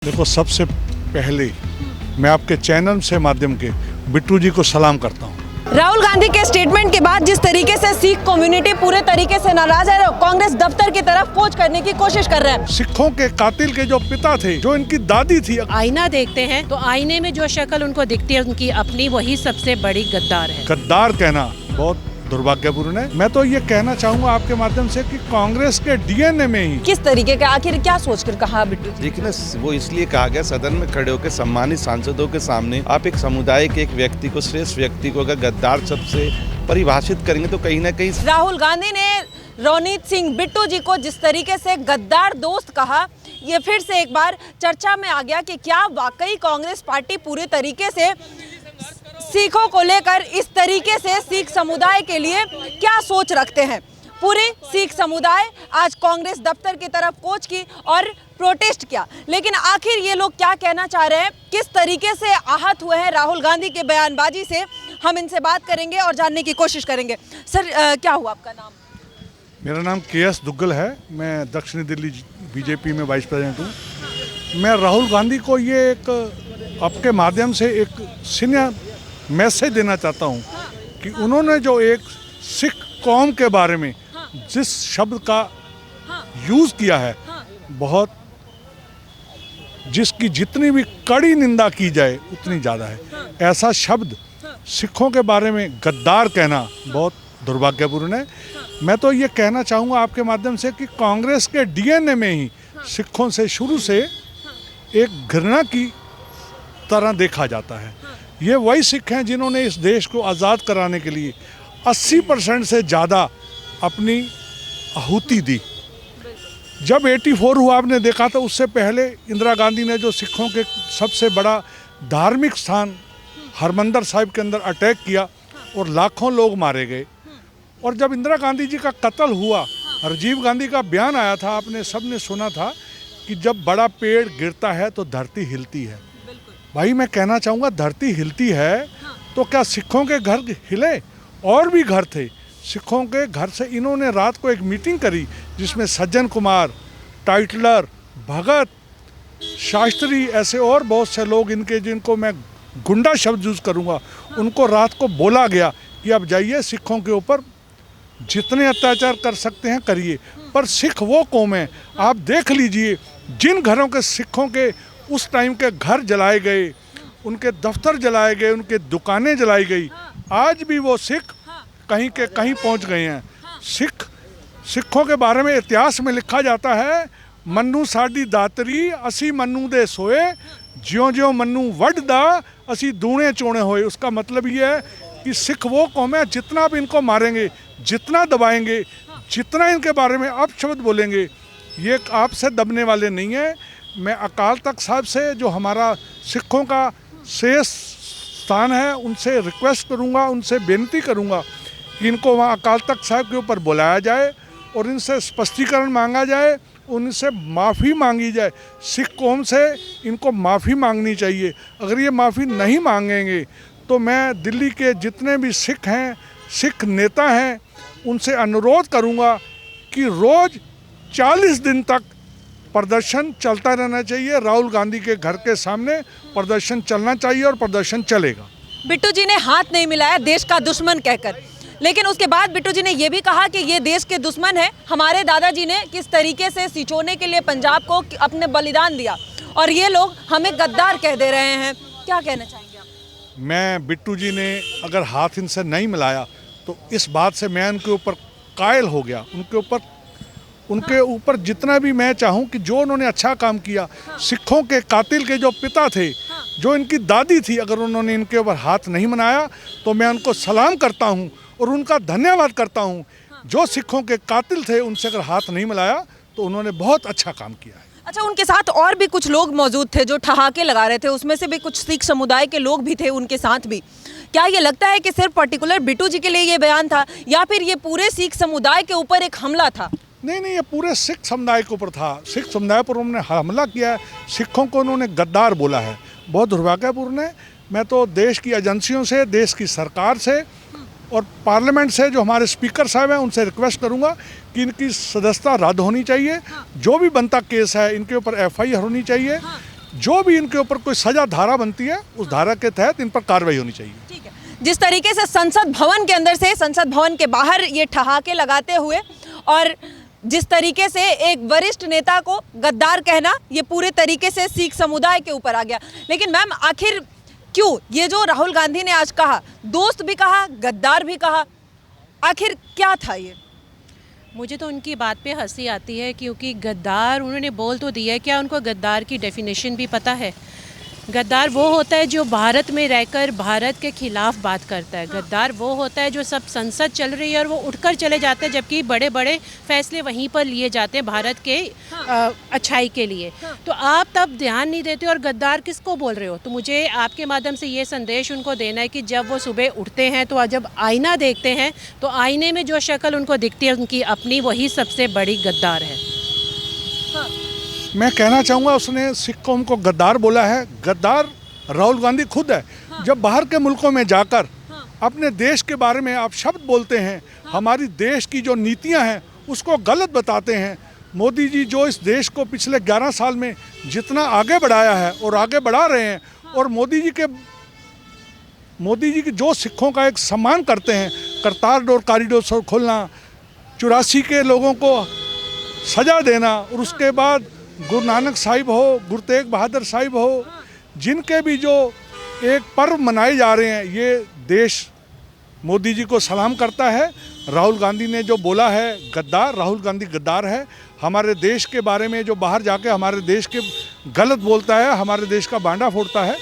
देखो, सबसे पहले मैं आपके चैनल से माध्यम के बिट्टू जी को सलाम करता हूँ। राहुल गांधी के स्टेटमेंट के बाद जिस तरीके से सिख कम्युनिटी पूरे तरीके से नाराज है, कांग्रेस दफ्तर की तरफ कूच करने की कोशिश कर रहे हैं। सिखों के कातिल के जो पिता थे, जो इनकी दादी थी, आईना देखते हैं तो आईने में जो शक्ल उनको दिखती है उनकी अपनी, वही सबसे बड़ी गद्दार है। गद्दार कहना बहुत दुर्भाग्यपूर्ण है। मैं तो ये कहना चाहूँगा आपके माध्यम से कि कांग्रेस के डीएनए में ही किस तरीके का, आखिर क्या सोचकर कहा बिट्टू? देखिए ना, वो इसलिए कहा गया सदन में खड़े होकर सम्मानित सांसदों के सामने आप एक समुदाय के एक व्यक्ति को, श्रेष्ठ व्यक्ति को अगर गद्दार शब्द से परिभाषित करेंगे तो कहीं ना कहीं राहुल गांधी ने रोनीत सिंह बिट्टू जी को जिस तरीके से गद्दार दोस्त कहा, ये फिर से एक बार चर्चा में आ गया कि क्या वाकई कांग्रेस पार्टी पूरे तरीके से सिखों को लेकर इस तरीके से सिख समुदाय के लिए क्या सोच रखते हैं। पूरे सिख समुदाय आज कांग्रेस दफ्तर की तरफ कूच की और प्रोटेस्ट किया, लेकिन आखिर ये लोग क्या कहना चाह रहे हैं, किस तरीके से आहत हुए हैं राहुल गांधी के बयानबाजी से, हम इनसे बात करेंगे और जानने की कोशिश करेंगे। सर, क्या हुआ आपका नाम? मेरा नाम KS दुग्गल है। मैं दक्षिणी दिल्ली बीजेपी में वाइस प्रेसिडेंट हूँ। मैं राहुल गांधी को ये एक आपके माध्यम से एक सीनियर मैसेज देना चाहता हूँ कि उन्होंने जो एक सिख कौम के बारे में जिस शब्द का यूज़ किया है, बहुत, जिसकी जितनी भी कड़ी निंदा की जाए उतनी ज़्यादा है। ऐसा शब्द सिखों के बारे में गद्दार कहना बहुत दुर्भाग्यपूर्ण है। मैं तो ये कहना चाहूँगा आपके माध्यम से कि कांग्रेस के डीएनए में ही सिखों से शुरू से एक घृणा की तरह देखा जाता है। ये वही सिख हैं जिन्होंने इस देश को आज़ाद कराने के लिए 80% से ज़्यादा अपनी आहुति दी। जब 84 हुआ, आपने देखा था, उससे पहले इंदिरा गांधी ने जो सिखों के सबसे बड़ा धार्मिक स्थान हरमंदिर साहिब के अंदर अटैक किया और लाखों लोग मारे गए। और जब इंदिरा गांधी जी का कत्ल हुआ, राजीव गांधी का बयान आया था, आपने सबने सुना था कि जब बड़ा पेड़ गिरता है तो धरती हिलती है। भाई, मैं कहना चाहूँगा, धरती हिलती है तो क्या सिखों के घर हिले? और भी घर थे सिखों के। घर से इन्होंने रात को एक मीटिंग करी जिसमें सज्जन कुमार, टाइटलर, भगत, शास्त्री, ऐसे और बहुत से लोग इनके, जिनको मैं गुंडा शब्द यूज़ करूँगा, उनको रात को बोला गया कि अब जाइए, सिखों के ऊपर जितने अत्याचार कर सकते हैं करिए। पर सिख वो कौम है, आप देख लीजिए, जिन घरों के सिखों के उस टाइम के घर जलाए गए, उनके दफ्तर जलाए गए, उनके दुकानें जलाई गई, आज भी वो सिख कहीं के कहीं पहुंच गए हैं। सिखों के बारे में इतिहास में लिखा जाता है, मन्नू साडी दातरी असी मन्नू दे सोए, ज्यों ज्यों मन्नू वड्डदा असी दूणे चोणे होए। उसका मतलब ये है कि सिख वो कौम है, जितना भी इनको मारेंगे, जितना दबाएंगे, जितना इनके बारे में अपशब्द बोलेंगे, ये आपसे दबने वाले नहीं हैं। मैं अकाल तख्त साहब से, जो हमारा सिखों का शेष स्थान है, उनसे रिक्वेस्ट करूंगा, उनसे बेनती करूंगा कि इनको वहाँ अकाल तख्त साहब के ऊपर बुलाया जाए और इनसे स्पष्टीकरण मांगा जाए, उनसे माफ़ी मांगी जाए। सिख कौम से इनको माफ़ी मांगनी चाहिए। अगर ये माफ़ी नहीं मांगेंगे तो मैं दिल्ली के जितने भी सिख हैं, सिख नेता हैं, उनसे अनुरोध करूंगा कि रोज़ 40 दिन तक प्रदर्शन चलता रहना चाहिए। राहुल गांधी के घर के सामने प्रदर्शन चलना चाहिए और प्रदर्शन चलेगा। बिट्टू जी ने हाथ नहीं मिलाया देश का दुश्मन कहकर, लेकिन उसके बाद बिट्टू जी ने यह भी कहा कि ये देश के दुश्मन है। हमारे दादाजी ने किस तरीके से सिंचोने के लिए पंजाब को अपने बलिदान दिया और ये लोग हमें गद्दार कह दे रहे हैं। क्या कहना चाहेंगे आप? मैं, बिट्टू जी ने अगर हाथ इनसे नहीं मिलाया तो इस बात से मैं उनके ऊपर कायल हो गया। उनके ऊपर जितना भी मैं चाहूँ कि जो उन्होंने अच्छा काम किया, सिखों के कातिल के जो पिता थे, जो इनकी दादी थी, अगर उन्होंने इनके ऊपर हाथ नहीं बनाया तो मैं उनको सलाम करता हूँ और उनका धन्यवाद करता हूँ। जो सिखों के कातिल थे, उनसे अगर हाथ नहीं मिलाया तो उन्होंने बहुत अच्छा काम किया है। अच्छा, उनके साथ और भी कुछ लोग मौजूद थे जो ठहाके लगा रहे थे, उसमें से भी कुछ सिख समुदाय के लोग भी थे उनके साथ भी। क्या ये लगता है कि सिर्फ पर्टिकुलर बिट्टू जी के लिए ये बयान था या फिर ये पूरे सिख समुदाय के ऊपर एक हमला था? नहीं, ये पूरे सिख समुदाय के ऊपर था। सिख समुदाय पर उन्होंने हमला किया है, सिखों को उन्होंने गद्दार बोला है। बहुत दुर्भाग्यपूर्ण है। मैं तो देश की एजेंसियों से, देश की सरकार से और पार्लियामेंट से, जो हमारे स्पीकर साहब हैं, उनसे रिक्वेस्ट करूंगा कि इनकी सदस्यता रद्द होनी चाहिए। जो भी बनता केस है, इनके ऊपर FIR होनी चाहिए। जो भी इनके ऊपर कोई सजा धारा बनती है उस धारा के तहत इन पर कार्रवाई होनी चाहिए। ठीक है, जिस तरीके से संसद भवन के अंदर से संसद भवन के बाहर ये ठहाके लगाते हुए और जिस तरीके से एक वरिष्ठ नेता को गद्दार कहना, ये पूरे तरीके से सिख समुदाय के ऊपर आ गया। लेकिन मैम, आखिर क्यों ये जो राहुल गांधी ने आज कहा, दोस्त भी कहा, गद्दार भी कहा, आखिर क्या था ये? मुझे तो उनकी बात पे हंसी आती है, क्योंकि गद्दार उन्होंने बोल तो दिया है, क्या उनको गद्दार की डेफिनेशन भी पता है? गद्दार वो होता है जो भारत में रहकर भारत के खिलाफ बात करता है। गद्दार वो होता है जो सब संसद चल रही है और वो उठकर चले जाते हैं, जबकि बड़े बड़े फैसले वहीं पर लिए जाते हैं भारत के अच्छाई के लिए। तो आप तब ध्यान नहीं देते और गद्दार किसको बोल रहे हो? तो मुझे आपके माध्यम से ये संदेश उनको देना है कि जब वो सुबह उठते हैं तो जब आईना देखते हैं तो आईने में जो शक्ल उनको दिखती है उनकी अपनी, वही सबसे बड़ी गद्दार है। मैं कहना चाहूँगा, उसने सिख कौम को गद्दार बोला है। गद्दार राहुल गांधी खुद है। जब बाहर के मुल्कों में जाकर अपने देश के बारे में आप शब्द बोलते हैं, हमारी देश की जो नीतियां हैं उसको गलत बताते हैं। मोदी जी जो इस देश को पिछले 11 साल में जितना आगे बढ़ाया है और आगे बढ़ा रहे हैं, और मोदी जी की जो सिखों का एक सम्मान करते हैं, करतारपुर कॉरिडोर खोलना, 84 के लोगों को सजा देना, और उसके बाद गुरु नानक साहिब हो, गुरु तेग बहादुर साहिब हो, जिनके भी जो एक पर्व मनाए जा रहे हैं, ये देश मोदी जी को सलाम करता है। राहुल गांधी ने जो बोला है गद्दार, राहुल गांधी गद्दार है। हमारे देश के बारे में जो बाहर जाके हमारे देश के गलत बोलता है, हमारे देश का बांडा फोड़ता है,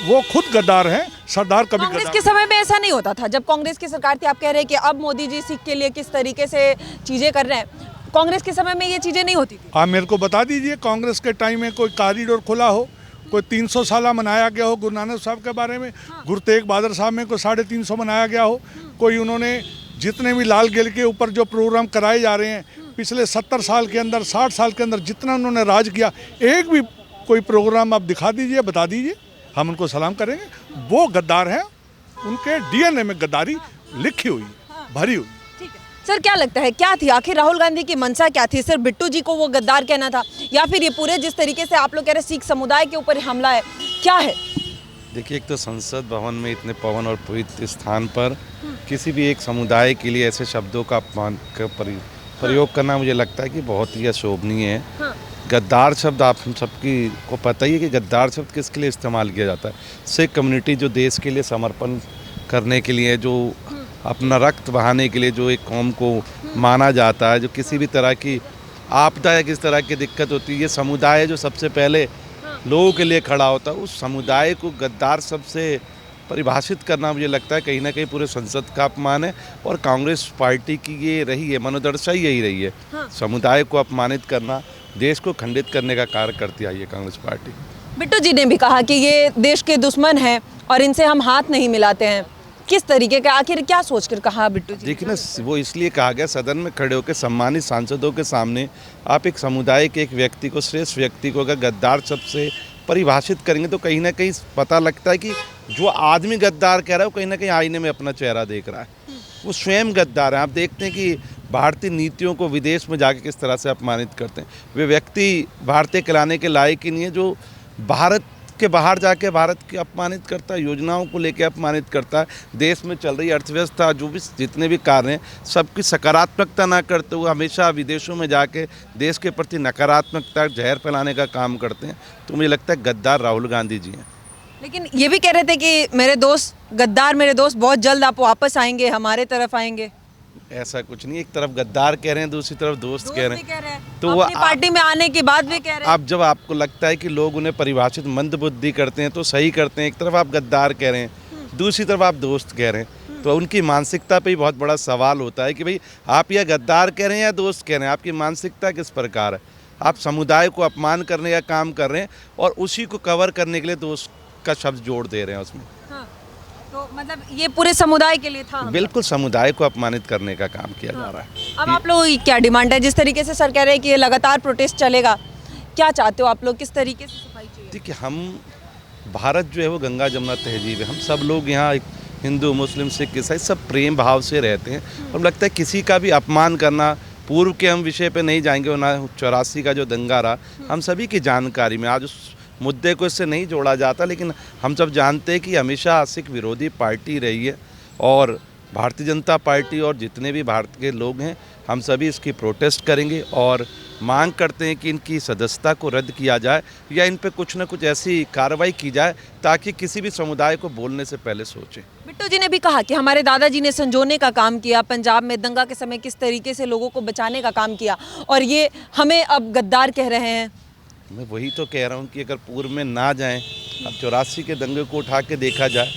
वो खुद गद्दार है। सरदार कभी कांग्रेस गद्दार के समय में ऐसा नहीं होता था। जब कांग्रेस की सरकार थी, आप कह रहे हैं कि अब मोदी जी सिख के लिए किस तरीके से चीज़ें कर रहे हैं, कांग्रेस के समय में ये चीज़ें नहीं होती थी। आप मेरे को बता दीजिए, कांग्रेस के टाइम में कोई कॉरिडोर खुला हो, कोई 300 साल मनाया गया हो गुरु नानक साहब के बारे में, गुरु तेग बहादुर साहब में कोई 350 मनाया गया हो, कोई उन्होंने जितने भी लाल किले के ऊपर जो प्रोग्राम कराए जा रहे हैं पिछले 70 साल के अंदर, 60 साल के अंदर जितना उन्होंने राज किया, एक भी कोई प्रोग्राम आप दिखा दीजिए, बता दीजिए, हम उनको सलाम करेंगे। वो गद्दार हैं, उनके डीएनए में गद्दारी लिखी हुई, भरी हुई। ठीक है सर, क्या लगता है क्या थी आखिर राहुल गांधी की मंशा क्या थी? सिर्फ बिट्टू जी को वो गद्दार कहना था, या फिर ये पूरे जिस तरीके से आप लोग कह रहे सिख समुदाय के ऊपर हमला है, क्या है? देखिए, एक तो संसद भवन में इतने पवन और पवित्र स्थान पर किसी भी एक समुदाय के लिए ऐसे शब्दों का अपमान का प्रयोग करना मुझे लगता है कि बहुत ही अशोभनीय है। गद्दार शब्द आप हम सबकी को पता ही है कि गद्दार शब्द किसके लिए इस्तेमाल किया जाता है। सिख कम्युनिटी जो देश के लिए समर्पण करने के लिए, जो अपना रक्त बहाने के लिए जो एक कौम को माना जाता है, जो किसी भी तरह की आपदा या किस तरह की दिक्कत होती है, ये समुदाय जो सबसे पहले लोगों के लिए खड़ा होता है, उस समुदाय को गद्दार शब्द से परिभाषित करना मुझे लगता है कहीं ना कहीं पूरे संसद का अपमान है। और कांग्रेस पार्टी की ये रही है, मनोदशा यही रही है, समुदाय को अपमानित करना, देश को खंडित करने का कार्य करती आई है कांग्रेस पार्टी। बिट्टू जी ने भी कहा कि ये देश के दुश्मन हैं और इनसे हम हाथ नहीं मिलाते हैं। किस तरीके का, आखिर क्या सोचकर कहा बिट्टू जी? देखिए ना, वो इसलिए कहा गया, सदन में खड़े होकर सम्मानित सांसदों के सामने आप एक समुदाय के एक व्यक्ति को, श्रेष्ठ व्यक्ति को अगर गद्दार शब्द से परिभाषित करेंगे तो कहीं ना कहीं पता लगता है कि जो आदमी गद्दार कह रहा है वो कहीं ना कहीं आईने में अपना चेहरा देख रहा है, वो स्वयं गद्दार है। आप देखते हैं कि भारतीय नीतियों को विदेश में जाके किस तरह से अपमानित करते हैं। वे व्यक्ति भारतीय कहलाने के लायक ही नहीं है जो भारत के बाहर जाके भारत की अपमानित करता है, योजनाओं को लेकर अपमानित करता है, देश में चल रही अर्थव्यवस्था, जो भी जितने भी कार्य हैं सबकी सकारात्मकता ना करते हुए हमेशा विदेशों में जाके देश के प्रति नकारात्मकता, जहर फैलाने का काम करते हैं। तो मुझे लगता है गद्दार राहुल गांधी जी हैं। लेकिन ये भी कह रहे थे कि मेरे दोस्त गद्दार, मेरे दोस्त बहुत जल्द आप वापस आएंगे, हमारे तरफ आएंगे। ऐसा कुछ नहीं, एक तरफ गद्दार कह रहे हैं, दूसरी तरफ दोस्त कह रहे हैं। तो वो पार्टी में आने के बाद भी कह रहे हैं। आप जब आपको लगता है कि लोग उन्हें परिभाषित मंदबुद्धि करते हैं तो सही करते हैं। एक तरफ आप गद्दार कह रहे हैं, दूसरी तरफ आप दोस्त कह रहे हैं, तो उनकी मानसिकता पे ही बहुत बड़ा सवाल होता है कि भाई आप या गद्दार कह रहे हैं या दोस्त कह रहे हैं, आपकी मानसिकता किस प्रकार है। आप समुदाय को अपमान करने का काम कर रहे हैं और उसी को कवर करने के लिए दोस्त का शब्द जोड़ दे रहे हैं उसमें। तो मतलब ये पूरे समुदाय के लिए था? बिल्कुल, समुदाय को अपमानित करने का काम किया जा रहा है। अब आप लोग क्या डिमांड है? जिस तरीके से सर कह रहे हैं कि ये लगातार प्रोटेस्ट चलेगा, क्या चाहते हो आप लोग, किस तरीके से सफाई चाहिए? देखिए, हम भारत जो है वो गंगा जमुना तहजीब है। हम सब लोग यहाँ हिंदू, मुस्लिम, सिख, ईसाई सब प्रेम भाव से रहते हैं। हम लगता है किसी का भी अपमान करना, पूर्व के हम विषय पे नहीं जाएंगे, ना 84 का जो दंगा रहा, हम सभी की जानकारी में आज उस मुद्दे को इससे नहीं जोड़ा जाता, लेकिन हम सब जानते हैं कि हमेशा सिख विरोधी पार्टी रही है और भारतीय जनता पार्टी और जितने भी भारत के लोग हैं हम सभी इसकी प्रोटेस्ट करेंगे और मांग करते हैं कि इनकी सदस्यता को रद्द किया जाए या इन पे कुछ न कुछ ऐसी कार्रवाई की जाए ताकि किसी भी समुदाय को बोलने से पहले सोचें। बिट्टू जी ने भी कहा कि हमारे दादाजी ने संजोने का काम किया, पंजाब में दंगा के समय किस तरीके से लोगों को बचाने का काम किया, और ये हमें अब गद्दार कह रहे हैं। मैं वही तो कह रहा हूँ कि अगर पूर्व में ना जाएं, अब 84 के दंगे को उठा के देखा जाए,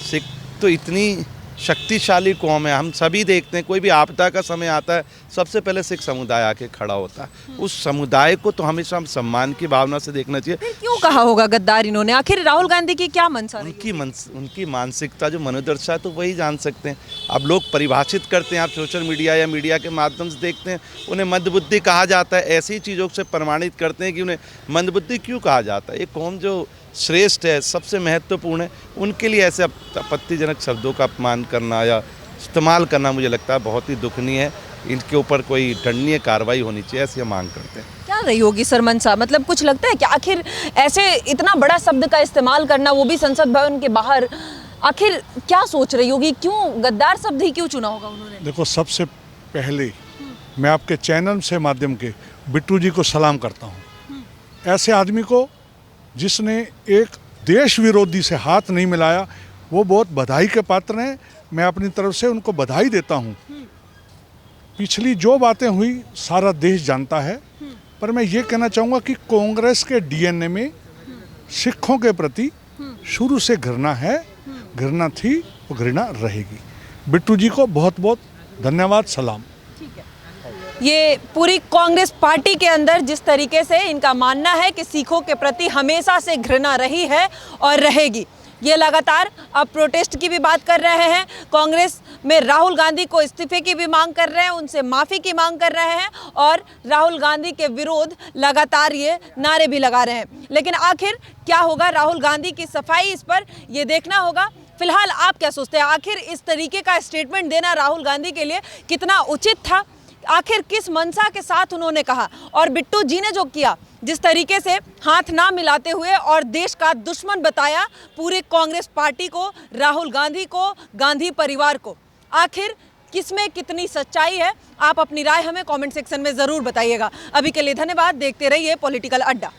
सिख तो इतनी शक्तिशाली कौम है। हम सभी देखते हैं कोई भी आपदा का समय आता है सबसे पहले सिख समुदाय आके खड़ा होता है। उस समुदाय को तो हमेशा हम सम्मान की भावना से देखना चाहिए। फिर क्यों कहा होगा गद्दार इन्होंने? आखिर राहुल गांधी की क्या मंशा रही? उनकी मानसिकता जो मनोदशा है तो वही जान सकते हैं। अब लोग परिभाषित करते हैं, आप सोशल मीडिया या मीडिया के माध्यम से देखते हैं, उन्हें मंदबुद्धि कहा जाता है। ऐसी चीज़ों से प्रमाणित करते हैं कि उन्हें मंदबुद्धि क्यों कहा जाता है। एक कौम जो श्रेष्ठ है, सबसे महत्वपूर्ण है, उनके लिए ऐसे आपत्तिजनक शब्दों का अपमान करना या इस्तेमाल करना मुझे लगता है बहुत ही दुखनीय है। इनके ऊपर कोई दंडनीय कार्रवाई होनी चाहिए, ऐसी हम मांग करते हैं। क्या रही होगी सर मंशा? मतलब कुछ लगता है कि आखिर ऐसे इतना बड़ा शब्द का इस्तेमाल करना, वो भी संसद भवन के बाहर, आखिर क्या सोच रही होगी? क्यों गद्दार शब्द ही क्यों चुना होगा उन्होंने? देखो, सबसे पहले मैं आपके चैनल से माध्यम के बिट्टू जी को सलाम करता हूँ। ऐसे आदमी को जिसने एक देश विरोधी से हाथ नहीं मिलाया, वो बहुत बधाई के पात्र हैं। मैं अपनी तरफ से उनको बधाई देता हूँ। पिछली जो बातें हुई सारा देश जानता है, पर मैं ये कहना चाहूँगा कि कांग्रेस के डीएनए में सिखों के प्रति शुरू से घृणा है, घृणा थी, वो घृणा रहेगी। बिट्टू जी को बहुत बहुत धन्यवाद, सलाम। ये पूरी कांग्रेस पार्टी के अंदर जिस तरीके से इनका मानना है कि सिखों के प्रति हमेशा से घृणा रही है और रहेगी, ये लगातार अब प्रोटेस्ट की भी बात कर रहे हैं। कांग्रेस में राहुल गांधी को इस्तीफे की भी मांग कर रहे हैं, उनसे माफ़ी की मांग कर रहे हैं और राहुल गांधी के विरोध लगातार ये नारे भी लगा रहे हैं। लेकिन आखिर क्या होगा राहुल गांधी की सफाई, इस पर ये देखना होगा। फिलहाल आप क्या सोचते हैं? आखिर इस तरीके का स्टेटमेंट देना राहुल गांधी के लिए कितना उचित था? आखिर किस मंशा के साथ उन्होंने कहा? और बिट्टू जी ने जो किया, जिस तरीके से हाथ ना मिलाते हुए और देश का दुश्मन बताया पूरे कांग्रेस पार्टी को, राहुल गांधी को, गांधी परिवार को, आखिर किसमें कितनी सच्चाई है? आप अपनी राय हमें कमेंट सेक्शन में ज़रूर बताइएगा। अभी के लिए धन्यवाद। देखते रहिए पॉलिटिकल अड्डा।